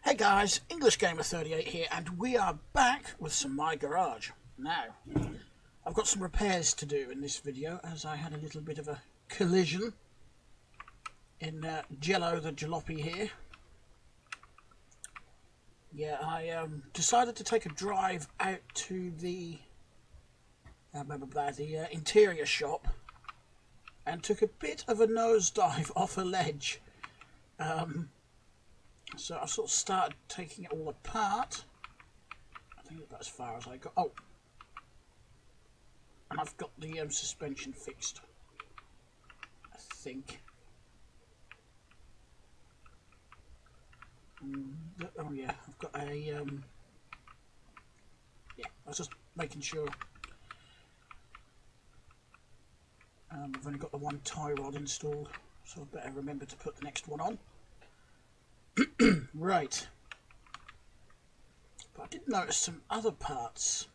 Hey guys, English Gamer 38 here, and we are back with some My Garage. Now, I've got some repairs to do in this video, as I had a little bit of a collision in Jello the Jelopy here. Yeah, I decided to take a drive out to the interior shop and took a bit of a nosedive off a ledge. So I sort of started taking it all apart. I think about as far as I got. Oh, and I've got the suspension fixed, I think. Oh yeah, I've got a yeah, I was just making sure. I've only got the one tie rod installed, so I better remember to put the next one on. Right, but I did notice some other parts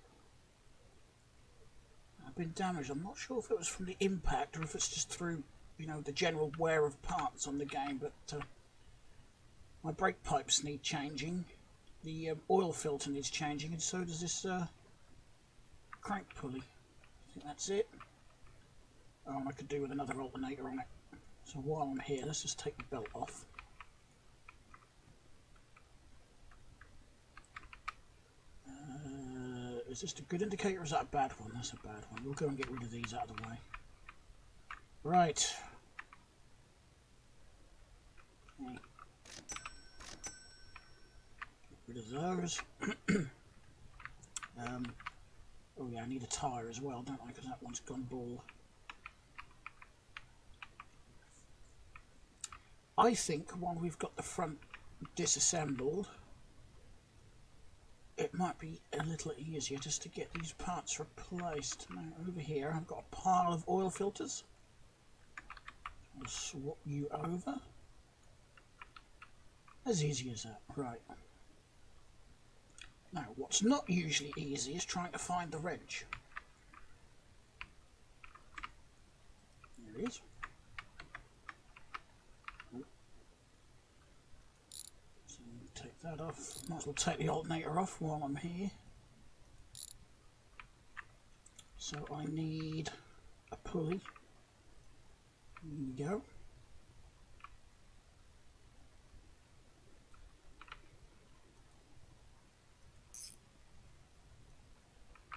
have been damaged. I'm not sure if it was from the impact or if it's just through, you know, the general wear of parts on the game, but my brake pipes need changing, the oil filter needs changing, and so does this crank pulley. I think that's it. Oh, and I could do with another alternator on it. So while I'm here, let's just take the belt off. Is this a good indicator or is that a bad one? That's a bad one. We'll go and get rid of these out of the way. Right. Okay. Get rid of those. Oh yeah, I need a tyre as well, don't I? Because that one's gone bald. I think while we've got the front disassembled, it might be a little easier just to get these parts replaced. Now over here I've got a pile of oil filters. I'll swap you over. As easy as that. Right. Now what's not usually easy is trying to find the wrench. There it is. Take that off. Might as well take the alternator off while I'm here. So I need a pulley. There we go.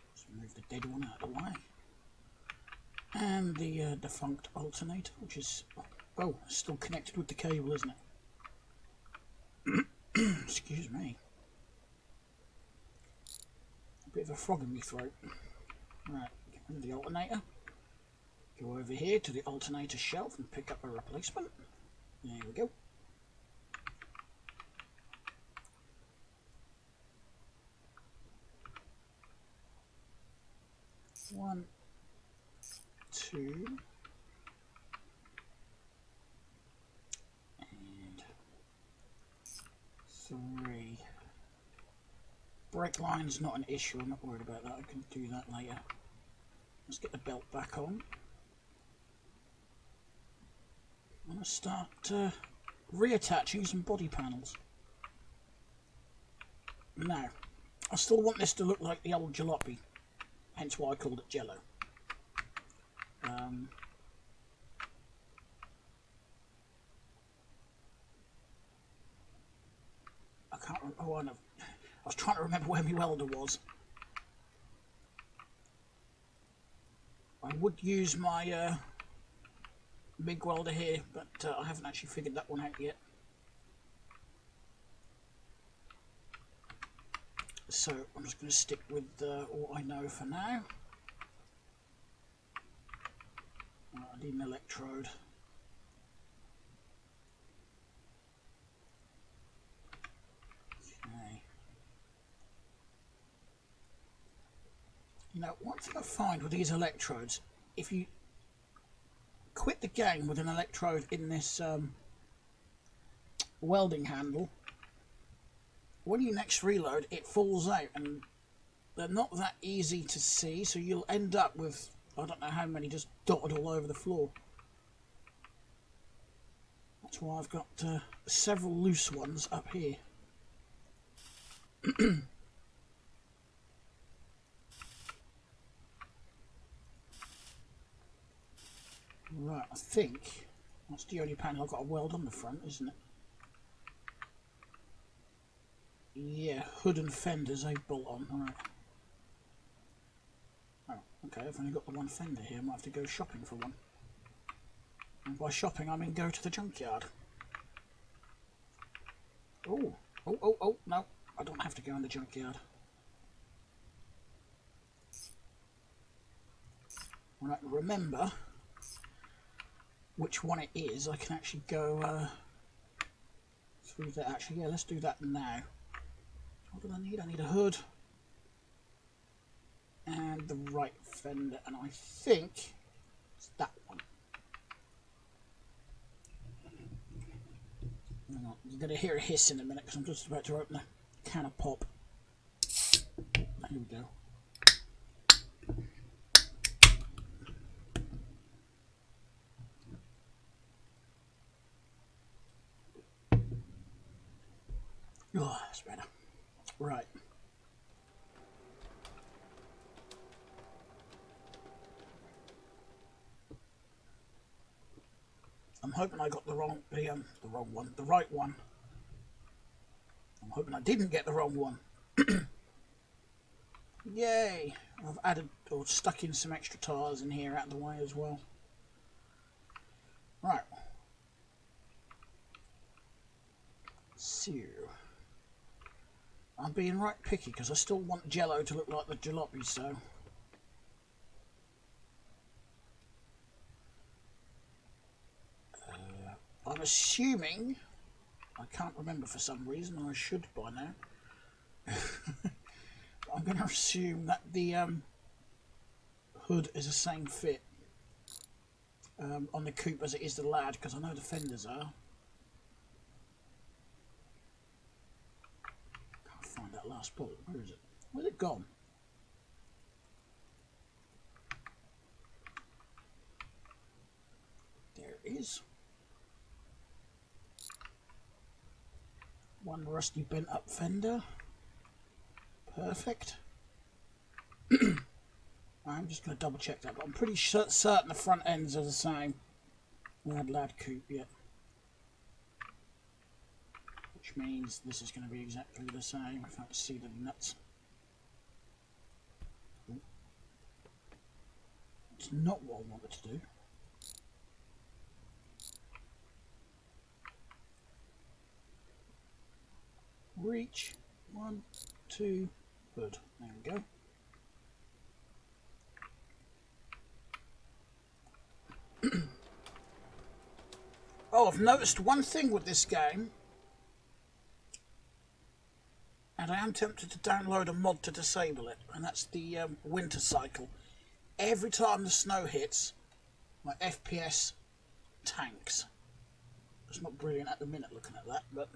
Let's move the dead one out of the way. And the defunct alternator, which is, oh, still connected with the cable, isn't it? Excuse me. A bit of a frog in my throat. Right, get rid of the alternator. Go over here to the alternator shelf and pick up a replacement. There we go. One, two, and three. Brake line's not an issue, I'm not worried about that, I can do that later. Let's get the belt back on. I'm going to start reattaching some body panels. Now, I still want this to look like the old jalopy, hence why I called it Jello. I can't remember, oh I know. I was trying to remember where my welder was. I would use my big welder here, but I haven't actually figured that one out yet. So I'm just going to stick with what I know for now. I need an electrode. Okay. Now, one thing I find with these electrodes, if you quit the game with an electrode in this welding handle, when you next reload it falls out, and they're not that easy to see, so you'll end up with I don't know how many just dotted all over the floor. That's why I've got several loose ones up here. Right, I think that's the only panel I've got a weld on the front, isn't it? Yeah, hood and fenders they've bolt on. Alright. Oh, okay, I've only got the one fender here. I might have to go shopping for one. And by shopping, I mean go to the junkyard. Oh, no. I don't have to go in the junkyard. When I can remember which one it is, I can actually go through that. Actually, yeah, let's do that now. What do I need? I need a hood and the right fender, and I think it's that one. Hang on, you're going to hear a hiss in a minute because I'm just about to open a can of pop. Here we go. Oh, that's better. Right. I'm hoping I got the right one. I'm hoping I didn't get the wrong one. Yay! I've added or stuck in some extra tires in here out of the way as well. Right. So I'm being right picky because I still want Jello to look like the jalopy, so I'm assuming, I can't remember for some reason, I should by now. I'm going to assume that the hood is the same fit on the coupe as it is the Lad, because I know the fenders are. Can't find that last bullet. Where is it? Where's it gone? There it is. One rusty bent up fender. Perfect. I'm just going to double check that, but I'm pretty certain the front ends are the same. Lad coupe yet. Which means this is going to be exactly the same if I can see the nuts. It's not what I wanted to do. Reach, 1, 2, hood. There we go. Oh, I've noticed one thing with this game, and I am tempted to download a mod to disable it, and that's the winter cycle. Every time the snow hits, my FPS tanks. It's not brilliant at the minute looking at that, but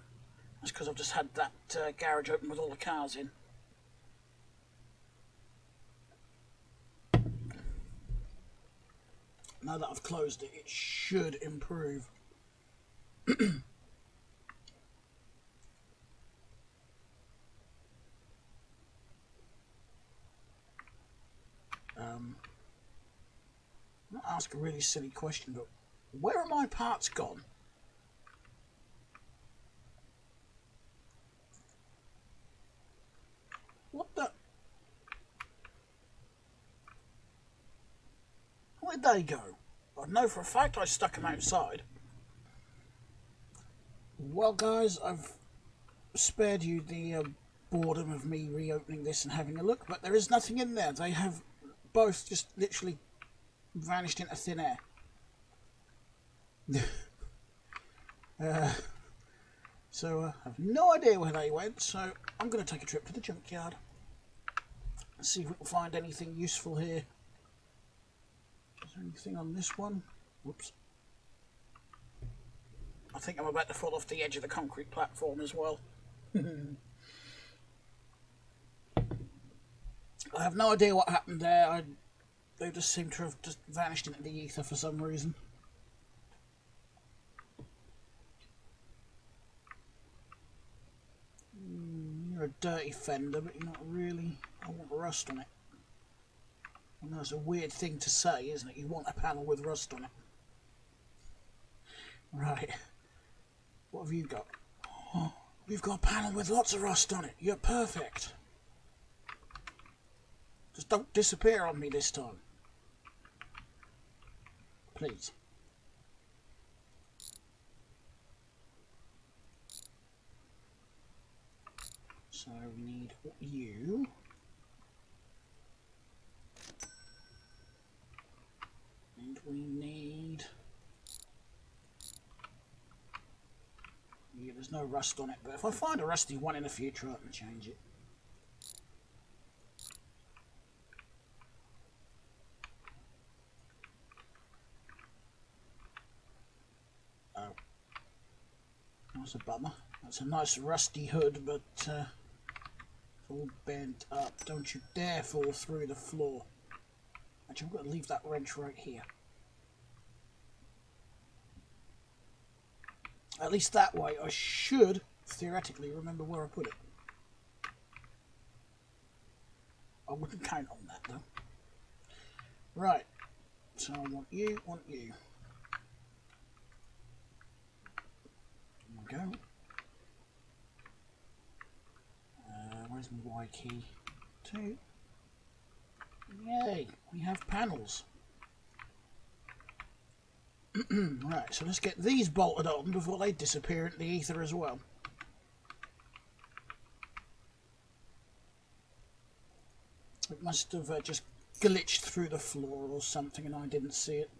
that's because I've just had that garage open with all the cars in. Now that I've closed it, it should improve. I'm going to ask a really silly question, but where are my parts gone? What the? Where'd they go? I know for a fact I stuck them outside. Well, guys, I've spared you the boredom of me reopening this and having a look, but there is nothing in there. They have both just literally vanished into thin air. So I have no idea where they went, so I'm going to take a trip to the junkyard and see if we can find anything useful here. Is there anything on this one? Whoops. I think I'm about to fall off the edge of the concrete platform as well. I have no idea what happened there. They just seem to have just vanished into the ether for some reason. You're a dirty fender, but you're not really. I want rust on it. I know it's a weird thing to say, isn't it? You want a panel with rust on it. Right. What have you got? Oh, we've got a panel with lots of rust on it. You're perfect. Just don't disappear on me this time. Please. So we need you. And we need... Yeah, there's no rust on it, but if I find a rusty one in the future, I can change it. Oh. That's a bummer. That's a nice rusty hood, but it's all bent up. Don't you dare fall through the floor. Actually, I'm going to leave that wrench right here. At least that way I should, theoretically, remember where I put it. I wouldn't count on that, though. Right. So I want you, There we go. Where's my Y key? 2. Yay, we have panels. Right, so let's get these bolted on before they disappear into the ether as well. It must have just glitched through the floor or something and I didn't see it.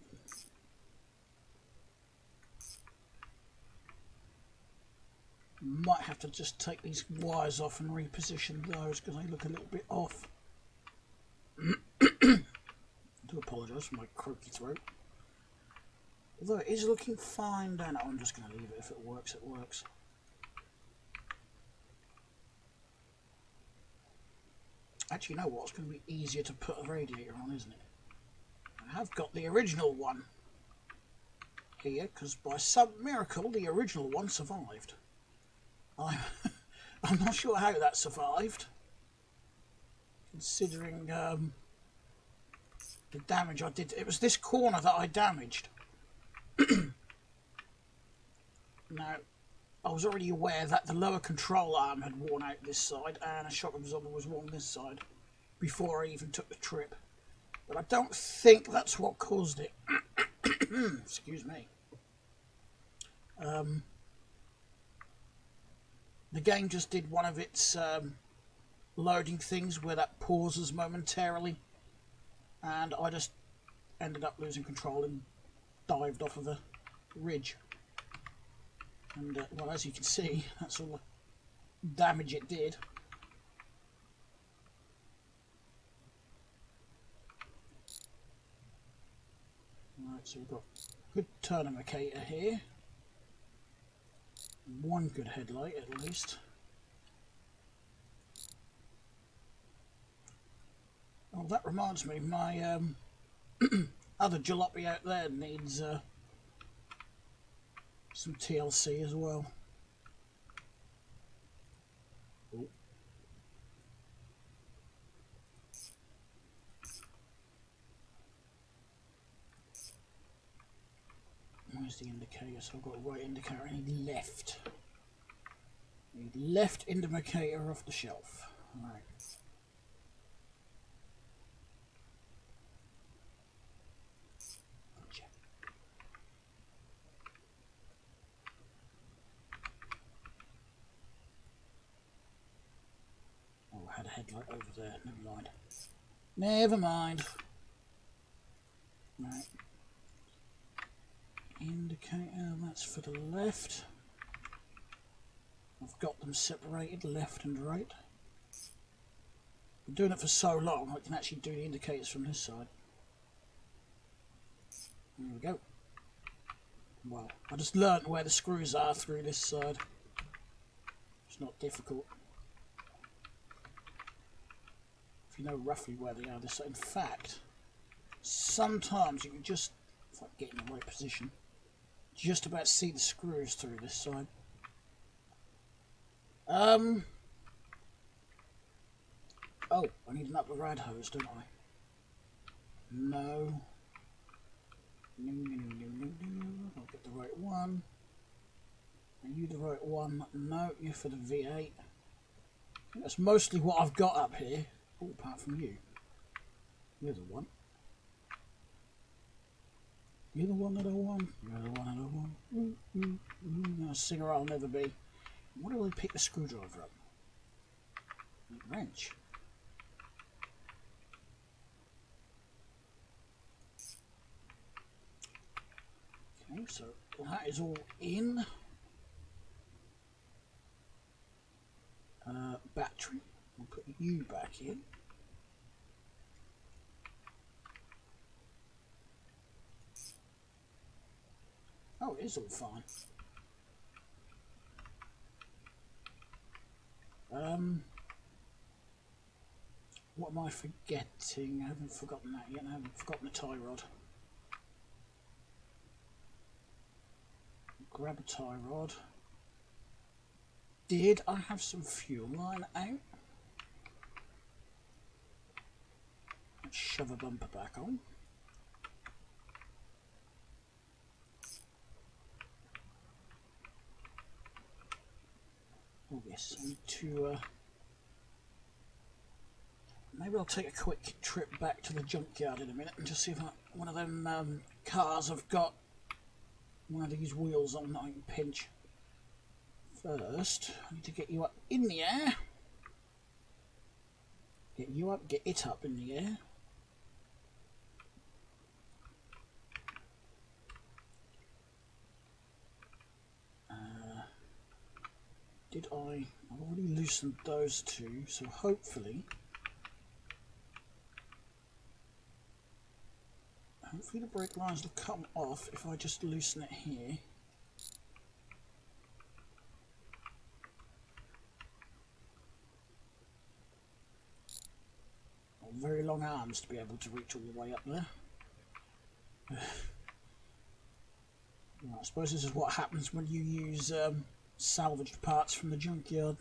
Might have to just take these wires off and reposition those because they look a little bit off. I do apologise for my croaky throat. Although it is looking fine down. I'm just going to leave it. If it works, it works. Actually, you know what? It's going to be easier to put a radiator on, isn't it? I have got the original one here, because by some miracle, the original one survived. I'm not sure how that survived, considering the damage I did. It was this corner that I damaged. Now, I was already aware that the lower control arm had worn out this side and a shock absorber was worn this side before I even took the trip. But I don't think that's what caused it. Excuse me. The game just did one of its loading things where that pauses momentarily, and I just ended up losing control and dived off of the ridge. And well, as you can see, that's all the damage it did. Right, so we've got a good tourniquet here. One good headlight at least. Oh, that reminds me, my other jalopy out there needs some TLC as well. Oh. Where's the indicator? So I've got a right indicator. I need left. I need left indicator off the shelf. Right. Gotcha. Oh, I had a headlight over there. Never mind. Never mind. Right. Indicator, that's for the left. I've got them separated, left and right. Been doing it for so long, I can actually do the indicators from this side. There we go. Well, I just learnt where the screws are through this side. It's not difficult. If you know roughly where they are this side. In fact, sometimes you can just, if I get in the right position, just about see the screws through this side. Oh, I need another rad hose, don't I? No. No. I'll get the right one. Are you the right one? No, you're for the V8. That's mostly what I've got up here. Oh, apart from you. You're the one. You're the one that I want. You're the one that I want. A singer I'll never be. What do I pick the screwdriver up? Wrench. Okay, so that is all in. Battery. I'll put you back in. Oh, it is all fine. What am I forgetting? I haven't forgotten that yet. I haven't forgotten the tie rod. Grab a tie rod. Did I have some fuel line out? Let's shove a bumper back on. Oh yes, I need to maybe I'll take a quick trip back to the junkyard in a minute and just see if one of them cars have got one of these wheels on that I can pinch. First, I need to get you up in the air. Get you up, get it up in the air. Did I? I've already loosened those two, so hopefully the brake lines will come off if I just loosen it here. Very long arms to be able to reach all the way up there. Well, I suppose this is what happens when you use salvaged parts from the junkyard.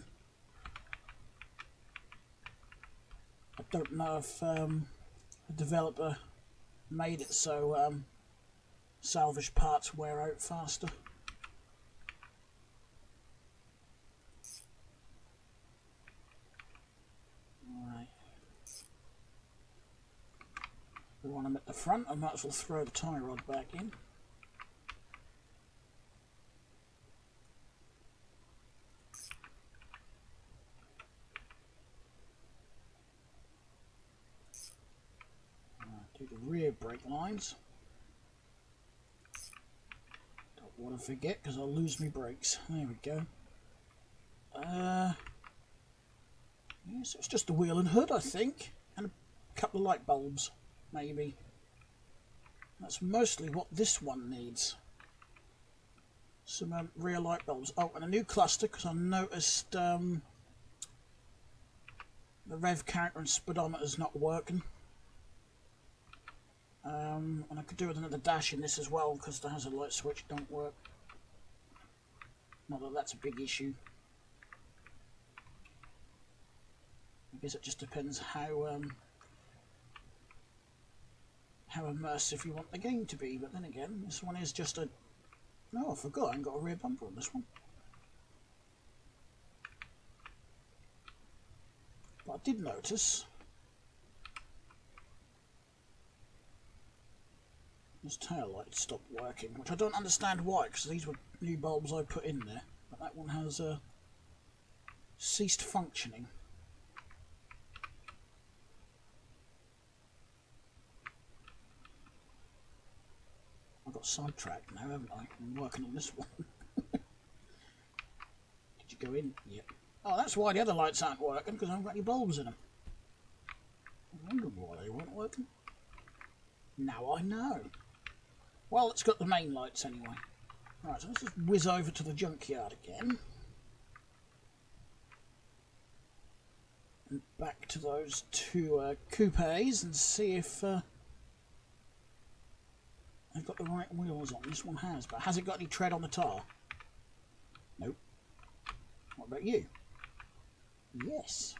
I don't know if the developer made it so salvaged parts wear out faster. Right. When I'm at the front, I might as well throw the tie rod back in. Do the rear brake lines. Don't want to forget because I'll lose my brakes. There we go. Yes, it's just the wheel and hood, I think, and a couple of light bulbs, maybe. That's mostly what this one needs. Some rear light bulbs. Oh, and a new cluster because I noticed the rev counter and speedometer's not working. And I could do with another dash in this as well because the hazard light switch don't work. Not that that's a big issue. I guess it just depends how immersive you want the game to be. But then again, this one is just a... No, I forgot I haven't got a rear bumper on this one. But I did notice this tail light stopped working, which I don't understand why, because these were new bulbs I put in there. But that one has ceased functioning. I got sidetracked now, haven't I? I'm working on this one. Did you go in? Yep. Oh, that's why the other lights aren't working, because I haven't got any bulbs in them. I wonder why they weren't working. Now I know. Well, it's got the main lights anyway. Right, so let's just whiz over to the junkyard again. And back to those two coupes and see if they've got the right wheels on. This one has, but has it got any tread on the tar? Nope. What about you? Yes.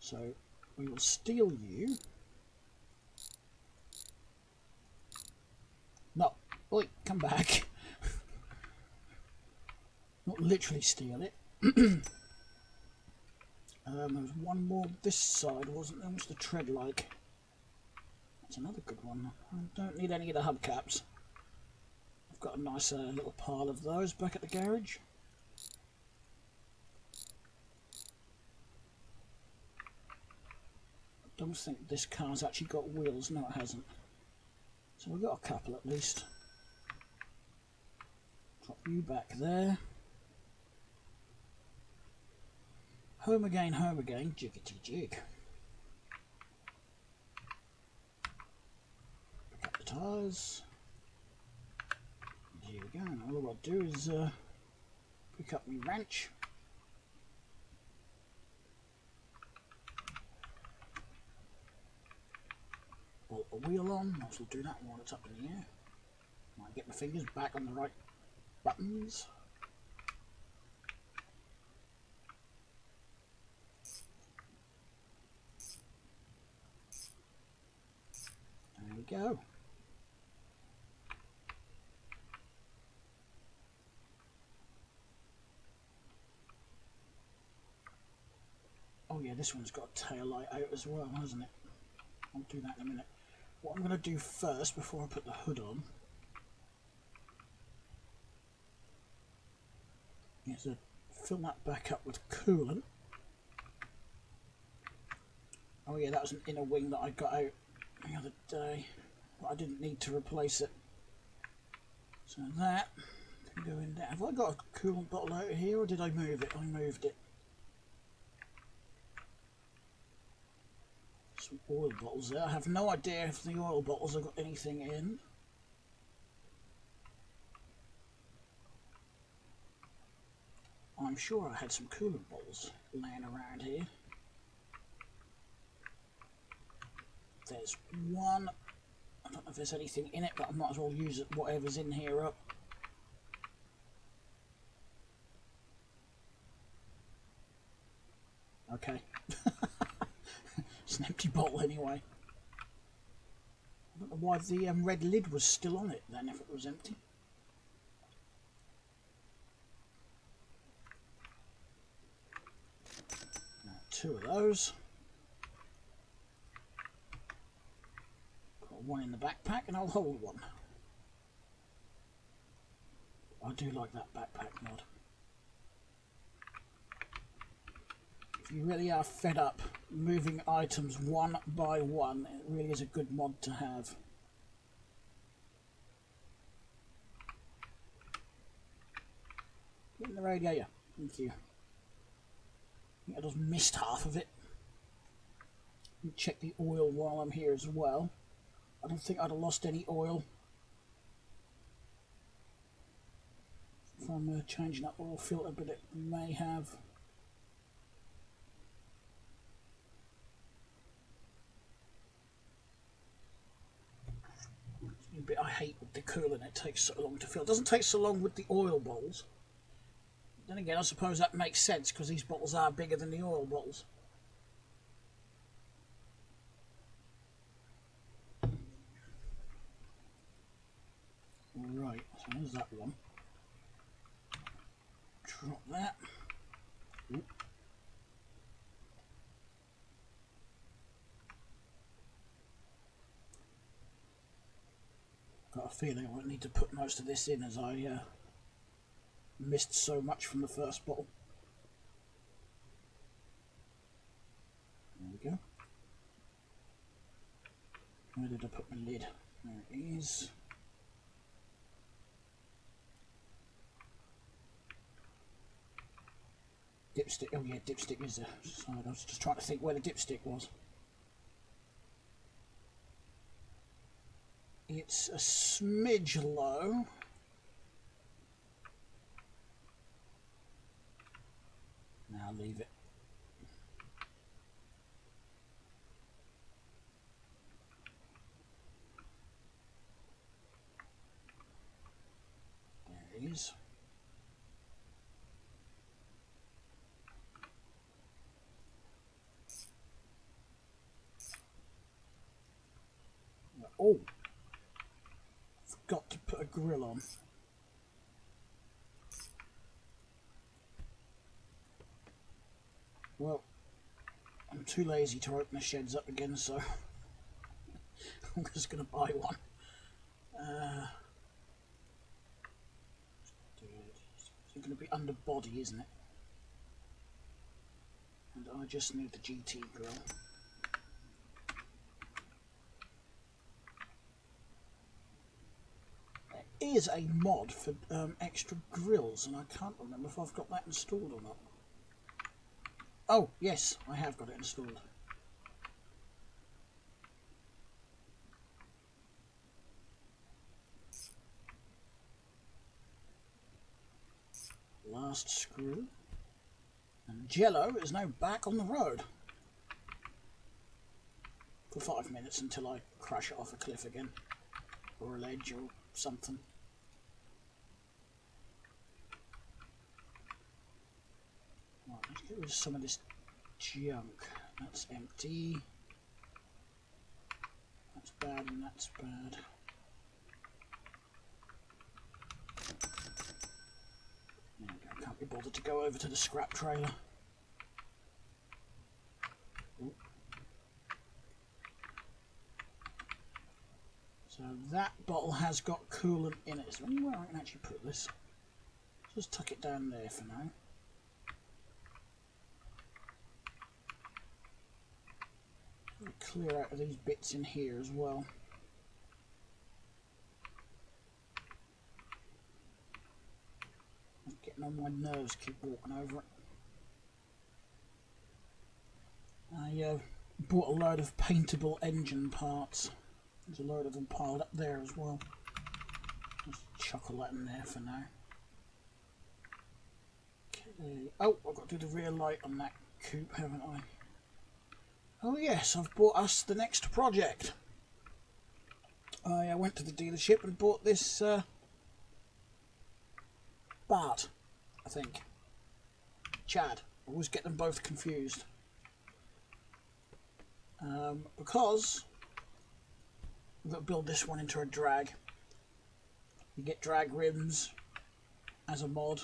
So we will steal you. No, oi, come back. Not literally steal it. There was one more this side, wasn't there? What's the tread like? That's another good one. I don't need any of the hubcaps. I've got a nice little pile of those back at the garage. I don't think this car's actually got wheels. No, it hasn't. So we've got a couple at least. Drop you back there. Home again, jiggity jig. Pick up the tyres. Here we go. Now all I'll do is pick up my wrench. Bolt the wheel on. I'll also do that while it's up in the air. Might get my fingers back on the right buttons. There we go. Oh yeah, this one's got a tail light out as well, hasn't it? I'll do that in a minute. What I'm going to do first, before I put the hood on, is to fill that back up with coolant. Oh yeah, that was an inner wing that I got out the other day, but I didn't need to replace it. So that can go in there. Have I got a coolant bottle out here, or did I move it? I moved it. Some oil bottles there. I have no idea if the oil bottles have got anything in. I'm sure I had some coolant bottles laying around here. There's one. I don't know if there's anything in it, but I might as well use it, whatever's in here up. Okay. It's an empty bottle anyway. I don't know why the red lid was still on it then, if it was empty. Now, 2 of those. Got one in the backpack, and I'll hold one. I do like that backpack mod. If you really are fed up moving items one by one, it really is a good mod to have. Get in the radiator. Thank you. I think I just missed half of it. Check the oil while I'm here as well. I don't think I'd have lost any oil from changing that oil filter, but it may have. A bit I hate with the coolant, it takes so long to fill. It doesn't take so long with the oil bottles. Then again, I suppose that makes sense because these bottles are bigger than the oil bottles. Right, so there's that one. Drop that. Oop. Got a feeling I won't need to put most of this in as I missed so much from the first bottle. There we go. Where did I put my lid? There it is. Dipstick, oh yeah, dipstick is the side. I was just trying to think where the dipstick was. It's a smidge low. Now leave it. There it is. Oh, forgot to put a grill on. Well, I'm too lazy to open the sheds up again, so I'm just going to buy one. It's going to be under body, isn't it? And I just need the GT grill. There is a mod for extra grills, and I can't remember if I've got that installed or not. Oh, yes, I have got it installed. Last screw. And Jello is now back on the road. For 5 minutes until I crash it off a cliff again. Or a ledge or something. Right, let's get rid of some of this junk. That's empty. That's bad and that's bad. There we go. Can't be bothered to go over to the scrap trailer. Ooh. So that bottle has got coolant in it. Is there anywhere I can actually put this? Just tuck it down there for now. Clear out of these bits in here as well. I'm getting on my nerves, keep walking over it. I bought a load of paintable engine parts. There's a load of them piled up there as well. Just chuck all that in there for now. Okay. Oh, I've got to do the rear light on that coupe, haven't I? Oh yes, I've bought us the next project. I went to the dealership and bought this Bart, I think. Chad. I always get them both confused. Because we've got to build this one into a drag. You get drag rims as a mod.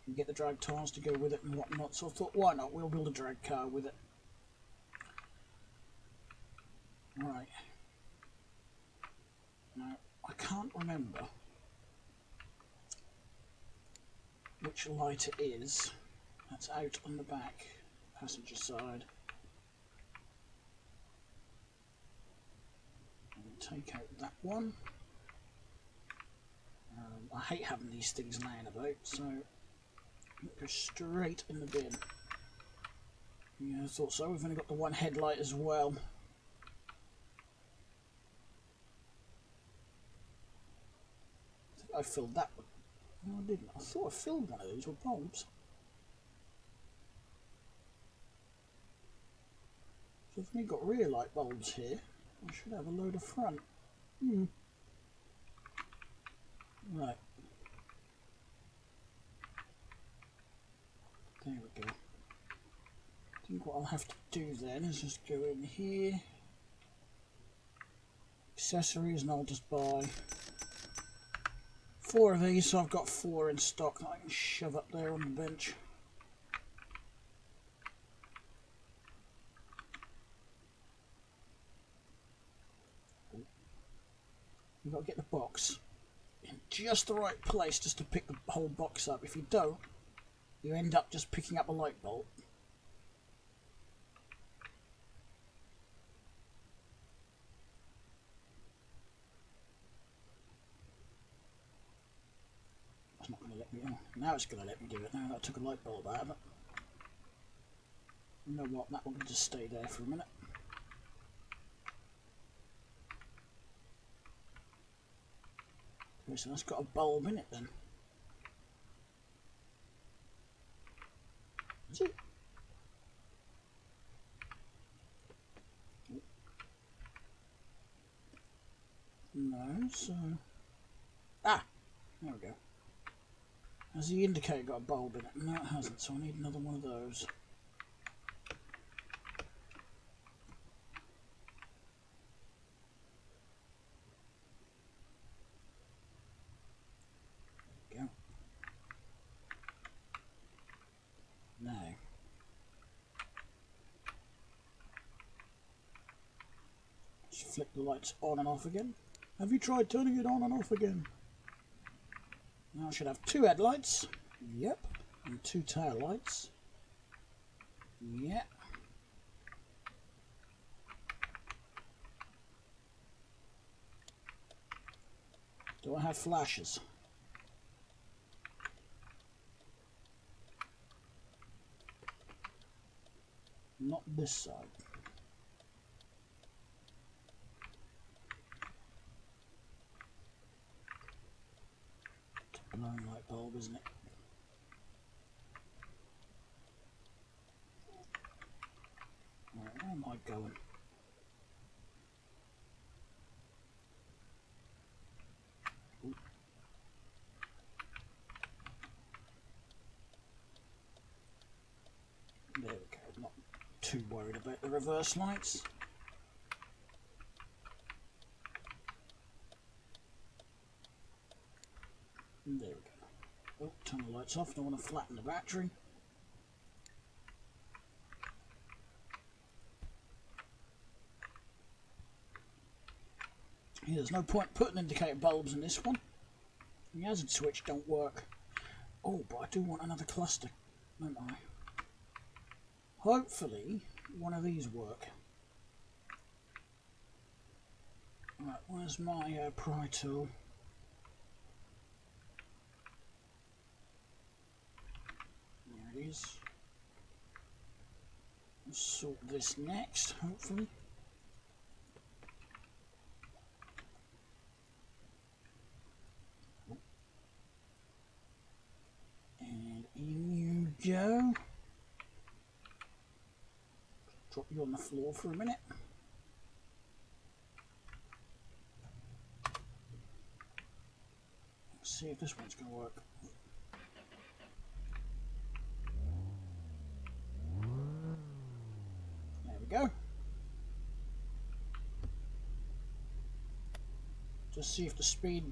You get the drag tires to go with it and whatnot. So I thought, why not? We'll build a drag car with it. Right. Now, I can't remember which light it is. That's out on the back, passenger side. And take out that one. I hate having these things laying about, so it goes straight in the bin. Yeah, I thought so. We've only got the one headlight as well. I filled that one. No, I didn't. I thought I filled one of those with bulbs. So I've only got rear light bulbs here. I should have a load of front. Right. There we go. I think what I'll have to do then is just go in here. Accessories, and I'll just buy 4 of these, so I've got 4 in stock that I can shove up there on the bench. You've got to get the box in just the right place just to pick the whole box up. If you don't, you end up just picking up a light bulb. It's not going to let me. Oh, now it's going to let me do it. Now that I took a light bulb out of it. You know what? That one can just stay there for a minute. Okay, so that's got a bulb in it then. Is it? No, so... Ah! There we go. Has the indicator got a bulb in it? No, it hasn't, so I need another one of those. flick the lights on and off again. Have you tried turning it on and off again? Now I should have 2 headlights. Yep. And 2 tail lights. Yep. Do I have flashes? Not this side. It's a blown light bulb, isn't it? Right, where am I going? Ooh. There we go. Not too worried about the reverse lights. And there we go. Oh, turn the lights off. Don't want to flatten the battery. Yeah, there's no point putting indicator bulbs in this one. The hazard switch don't work. Oh, but I do want another cluster, don't I? Hopefully, one of these work. Right, where's my pry tool? There it is. Let's sort this next, hopefully. And in you go. Drop you on the floor for a minute. Let's see if this one's going to work. There we go. Just see if the speed.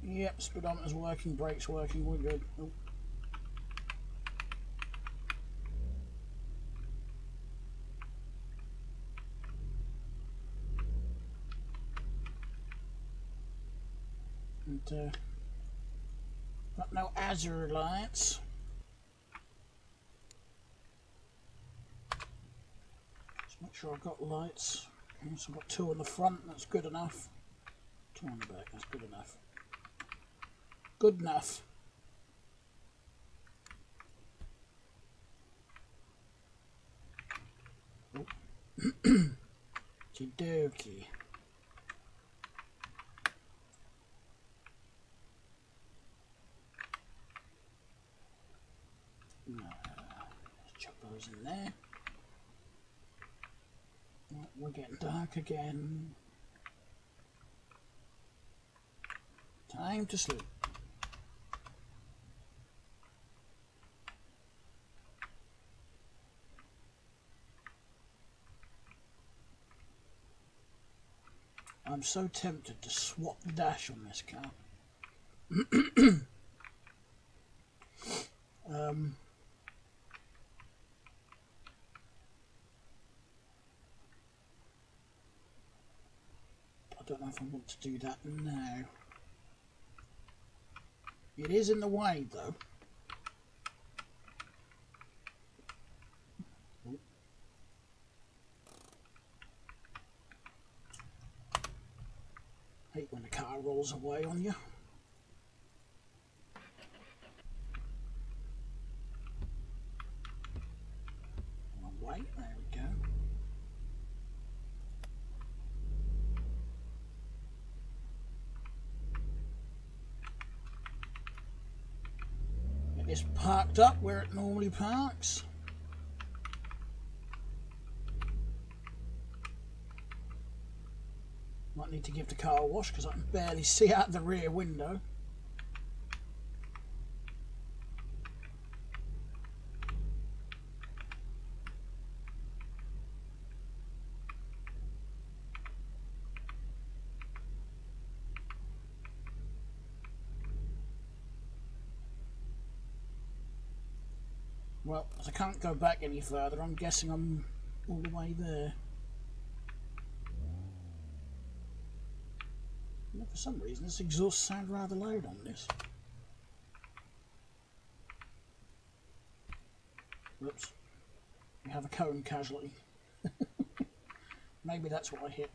Yep, speedometer's working, brakes working, we're good. Oh. And got no hazard lights. Just make sure I've got lights. Okay, so I've got 2 on the front, that's good enough. 2 on the back, that's good enough. Good enough. Oh. Okey-dokey. Let's chuck those in there. Oh, we're getting dark again. Time to sleep. I'm so tempted to swap the dash on this car. I don't know if I want to do that now. It is in the way though. Hate when the car rolls away on you. Wait, there we go. Get this parked up where it normally parks. Might need to give the car a wash because I can barely see out the rear window. Well, as I can't go back any further, I'm guessing I'm all the way there. For some reason, this exhaust sounds rather loud on this. Whoops. We have a cone casualty. Maybe that's what I hit.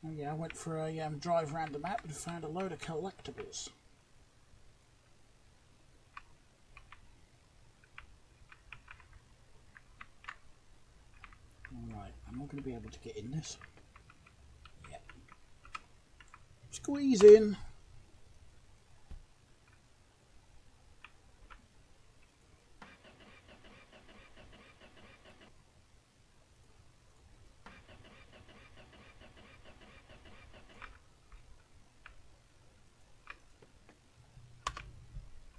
Oh yeah, I went for a drive around the map and found a load of collectibles. Alright, I'm not going to be able to get in this. Yep. Squeeze in.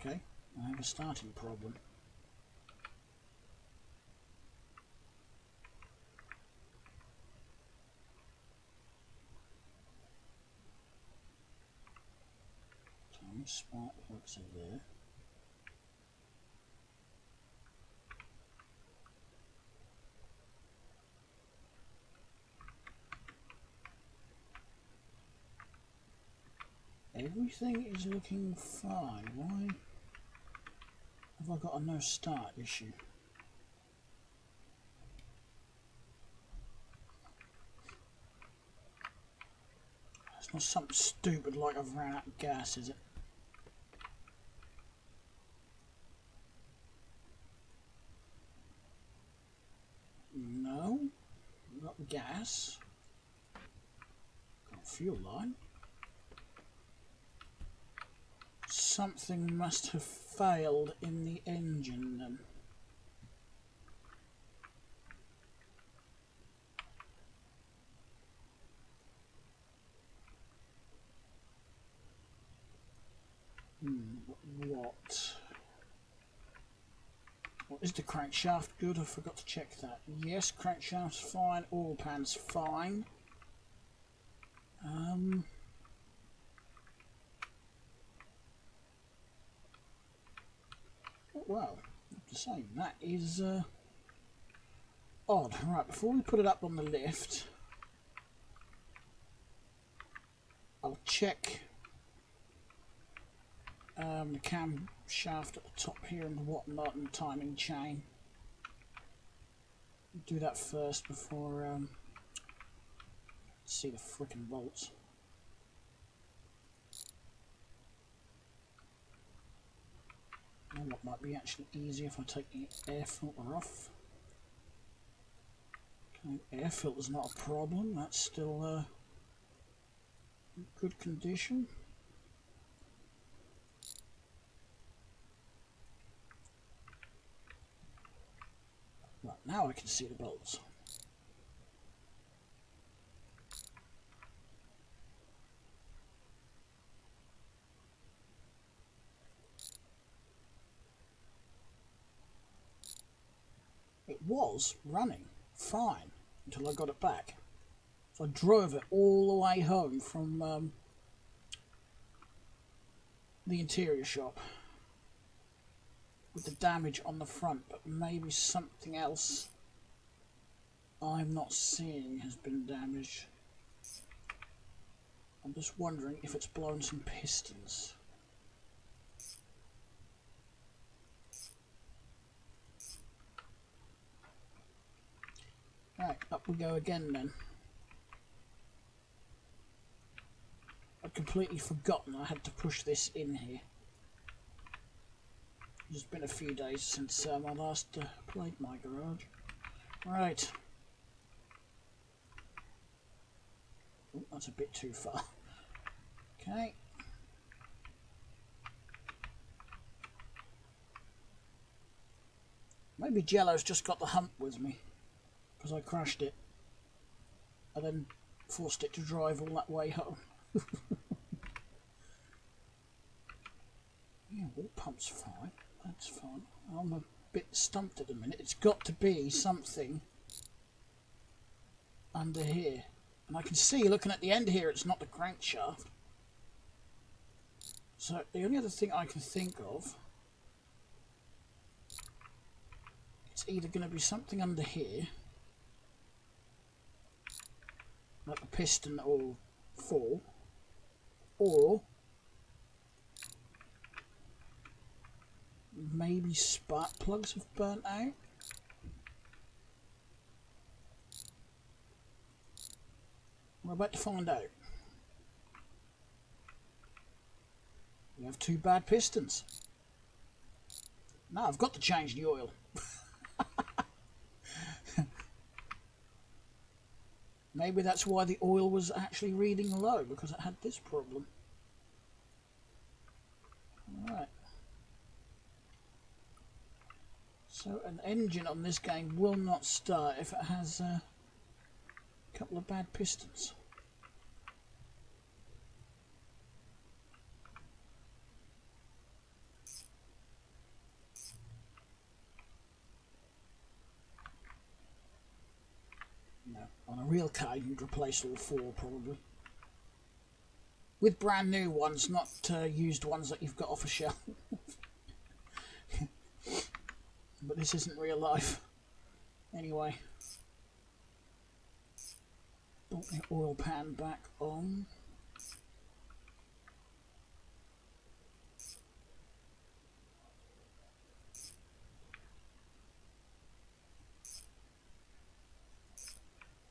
Okay, I have a starting problem. Tiny spark plugs are there. Everything is looking fine. Why have I got a no start issue? It's not something stupid like I've ran out of gas, is it? No, not gas. Got a fuel line. Something must have failed in the engine then. What? What is the crankshaft good? I forgot to check that. Yes, crankshaft's fine. Oil pan's fine. Well, I have to say that is odd. Right, before we put it up on the lift, I'll check the cam shaft at the top here and whatnot, and timing chain. Do that first before see the frickin' bolts. And what might be actually easier if I take the air filter off. Okay, air filter's not a problem. That's still in good condition. Right, now I can see the bolts. It was running fine until I got it back. So I drove it all the way home from the interior shop with the damage on the front, but maybe something else I'm not seeing has been damaged. I'm just wondering if it's blown some pistons. Right, up we go again then. I'd completely forgotten I had to push this in here. It's been a few days since I last played my garage. Right. Oh, that's a bit too far. Okay. Maybe Jello's just got the hump with me, because I crashed it and then forced it to drive all that way home. Yeah, water pump's fine. That's fine. I'm a bit stumped at the minute. It's got to be something under here. And I can see, looking at the end here, it's not the crankshaft. So the only other thing I can think of, it's either going to be something under here, like a piston or fall, or maybe spark plugs have burnt out. We're about to find out. We have two bad pistons. Now I've got to change the oil. Maybe that's why the oil was actually reading low, because it had this problem. Alright. So an engine on this game will not start if it has a couple of bad pistons. No, on a real car you'd replace all four probably. With brand new ones, not used ones that you've got off a shelf. But this isn't real life. Anyway. Put the oil pan back on.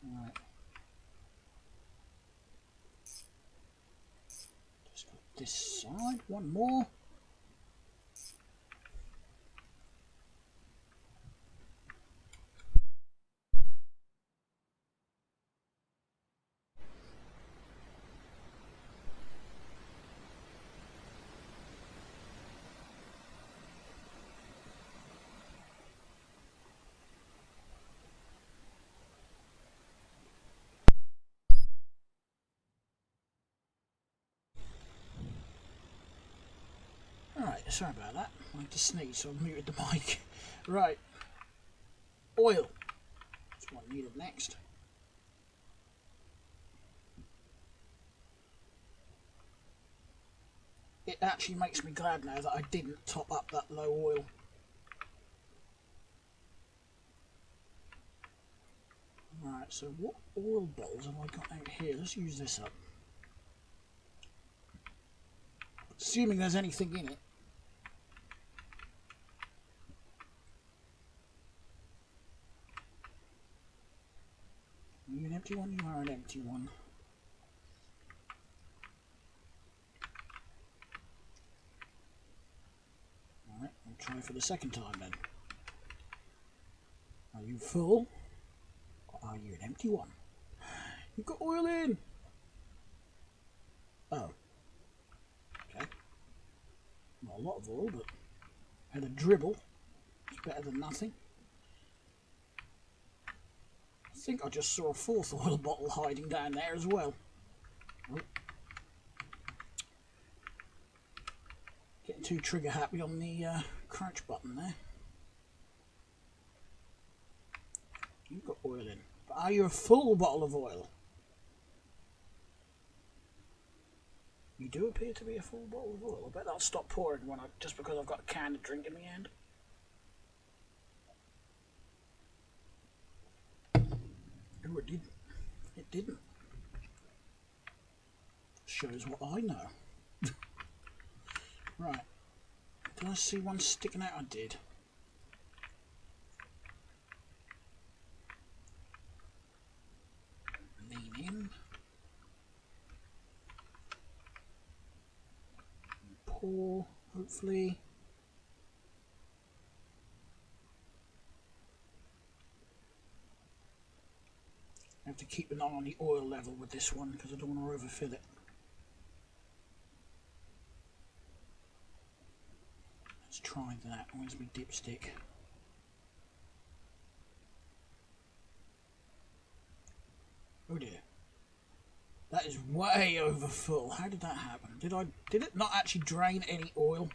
Right. Just got this side, one more. Alright, sorry about that. I had to sneeze, so I muted the mic. Right. Oil. That's what I needed next. It actually makes me glad now that I didn't top up that low oil. Right, so what oil bottles have I got out here? Let's use this up. Assuming there's anything in it. Are you an empty one? You are an empty one. Alright, I'll try for the second time then. Are you full? Or are you an empty one? You've got oil in! Oh. Okay. Not a lot of oil, but had a dribble. It's better than nothing. I think I just saw a fourth oil bottle hiding down there as well. Oh. Getting too trigger happy on the crouch button there. You've got oil in. But are you a full bottle of oil? You do appear to be a full bottle of oil. I bet I'll stop pouring when just because I've got a can of drink in my hand. Oh, it didn't. It didn't. Shows what I know. Right. Did I see one sticking out? I did. Lean in. Pour, hopefully. I have to keep an eye on the oil level with this one because I don't want to overfill it. Let's try that. Where's my dipstick? Oh dear. That is way over full. How did that happen? Did it not actually drain any oil?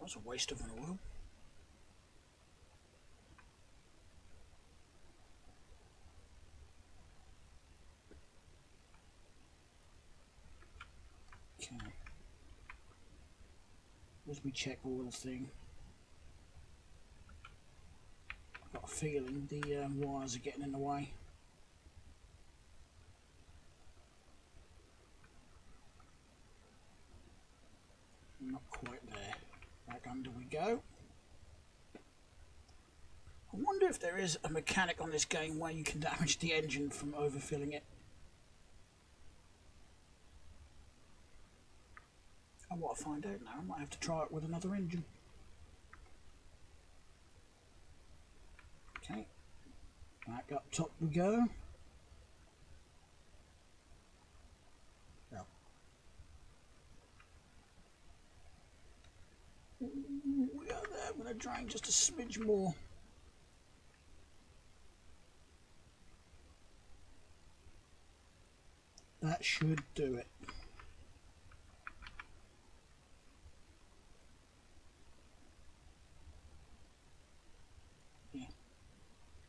That's a waste of an oil. Okay. Where's my check oil thing? I've got a feeling the wires are getting in the way. go. I wonder if there is a mechanic on this game where you can damage the engine from overfilling it. I want to find out now. I might have to try it with another engine. Okay, back up top we go. We are there. I'm going to drain just a smidge more. That should do it. Yeah,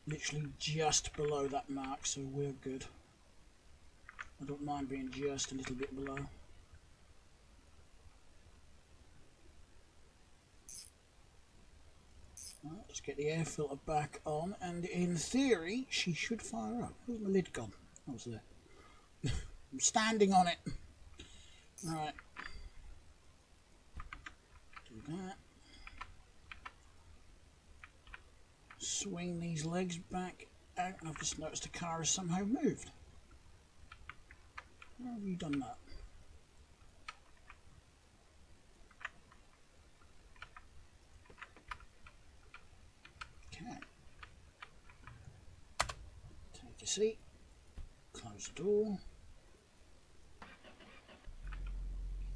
literally just below that mark, so we're good. I don't mind being just a little bit below. Right, let's get the air filter back on, and in theory she should fire up. Where's my lid gone? Oh, it's there. I'm standing on it. Right. Do that. Swing these legs back out, and I've just noticed the car has somehow moved. How have you done that? Okay. Take a seat. Close the door.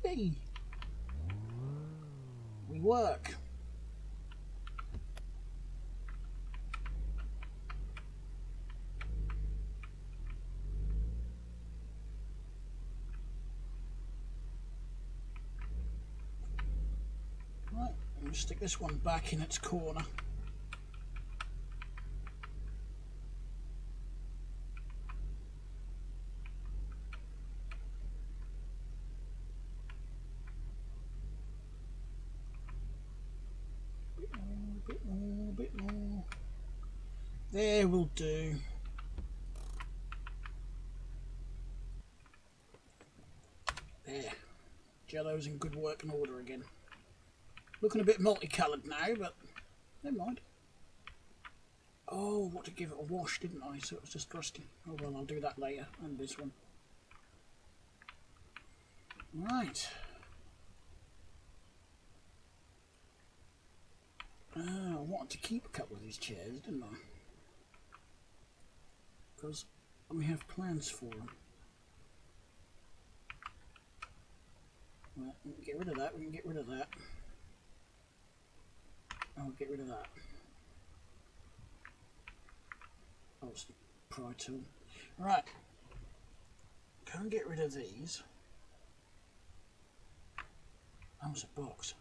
Hey! We work. Right, I'm going to stick this one back in its corner. A bit more. There will do. There. Jello's in good working order again. Looking a bit multicoloured now, but never mind. Oh, what to give it a wash, didn't I? So it was just rusty. Oh well, I'll do that later. And this one. Right. I wanted to keep a couple of these chairs, didn't I? Because we have plans for them. Right, we can get rid of that, we can get rid of that. I'll get rid of that. Oh, it's the pry tool. Right. Go and get rid of these. Oh, it's a box.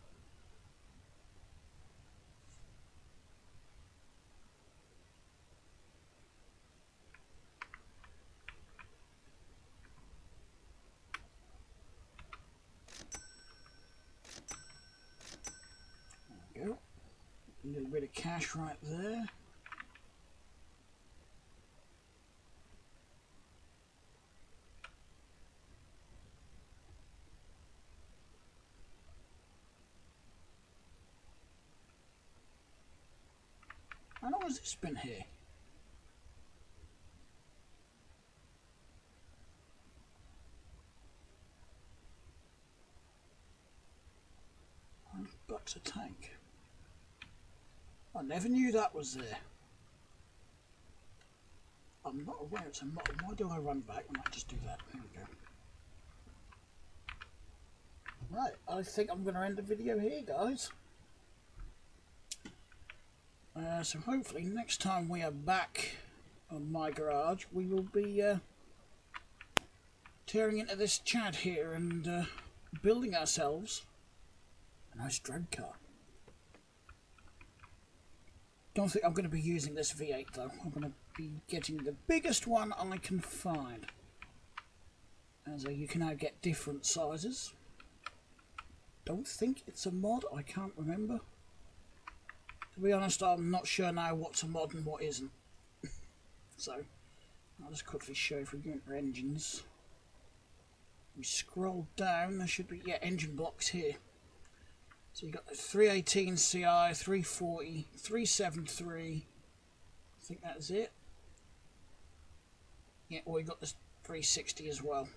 There we go. A little bit of cash right there. How long has this been here? $100 a tank. I never knew that was there. I'm not aware it's a mod. Why do I run back? I might just do that. There we go. Right, I think I'm going to end the video here, guys. So hopefully next time we are back on my garage, we will be tearing into this Chad here and building ourselves a nice drag car. Don't think I'm going to be using this V8 though. I'm going to be getting the biggest one I can find. As you can now get different sizes. Don't think it's a mod, I can't remember. To be honest, I'm not sure now what's a mod and what isn't. So, I'll just quickly show if we go into engines. We scroll down, there should be, yeah, engine blocks here. So you got the 318 CI, 340, 373. I think that's it. Yeah, well, you got this 360 as well.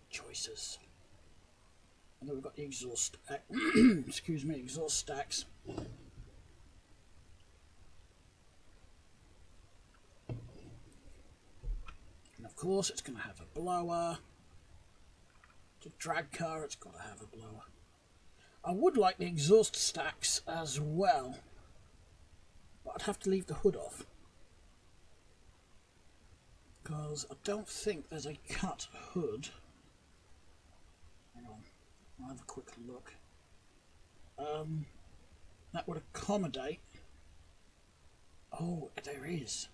Choices. And then we've got the exhaust, excuse me, exhaust stacks. And of course, it's going to have a blower. It's a drag car, it's got to have a blower. I would like the exhaust stacks as well, but I'd have to leave the hood off, because I don't think there's a cut hood. Hang on, I'll have a quick look. That would accommodate. Oh, there is.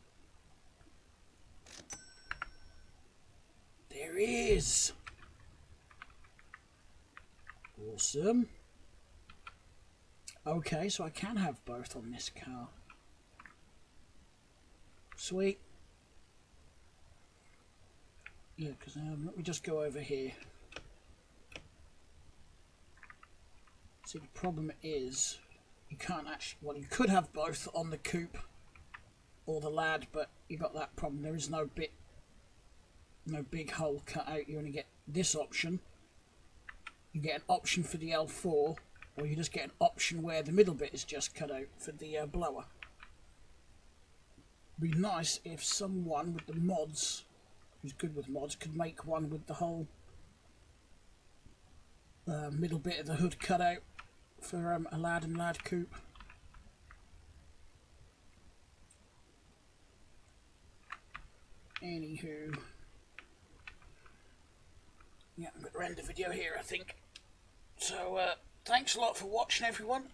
There is. Awesome. Okay, so I can have both on this car. Sweet. Yeah, because let me just go over here. See, the problem is you can't actually. Well, you could have both on the coupe or the lad, but you got that problem. There is no big hole cut out. You only get this option. You get an option for the L4, or you just get an option where the middle bit is just cut out for the blower. It'd be nice if someone with the mods, who's good with mods, could make one with the whole middle bit of the hood cut out for a lad and lad coupe. Anywho, yeah, I'm going to end the video here, I think. So, thanks a lot for watching, everyone.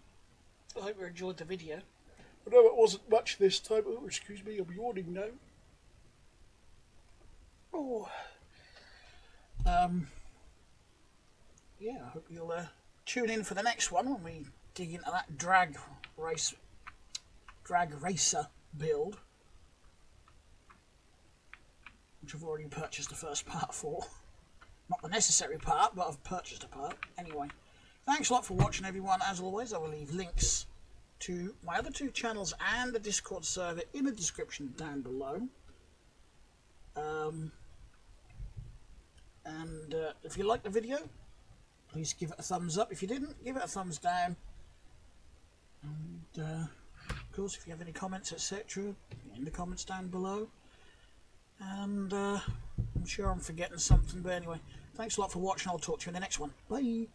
I hope you enjoyed the video. I know it wasn't much this time. Oh, excuse me, I'm yawning now. Oh. Yeah, I hope you'll tune in for the next one when we dig into that drag racer build, which I've already purchased the first part for. Not the necessary part, but I've purchased a part. Anyway, thanks a lot for watching, everyone. As always, I will leave links to my other two channels and the Discord server in the description down below. And if you liked the video, please give it a thumbs up. If you didn't, give it a thumbs down. And of course, if you have any comments, etc., in the comments down below. And I'm sure I'm forgetting something, but anyway, thanks a lot for watching. I'll talk to you in the next one. Bye.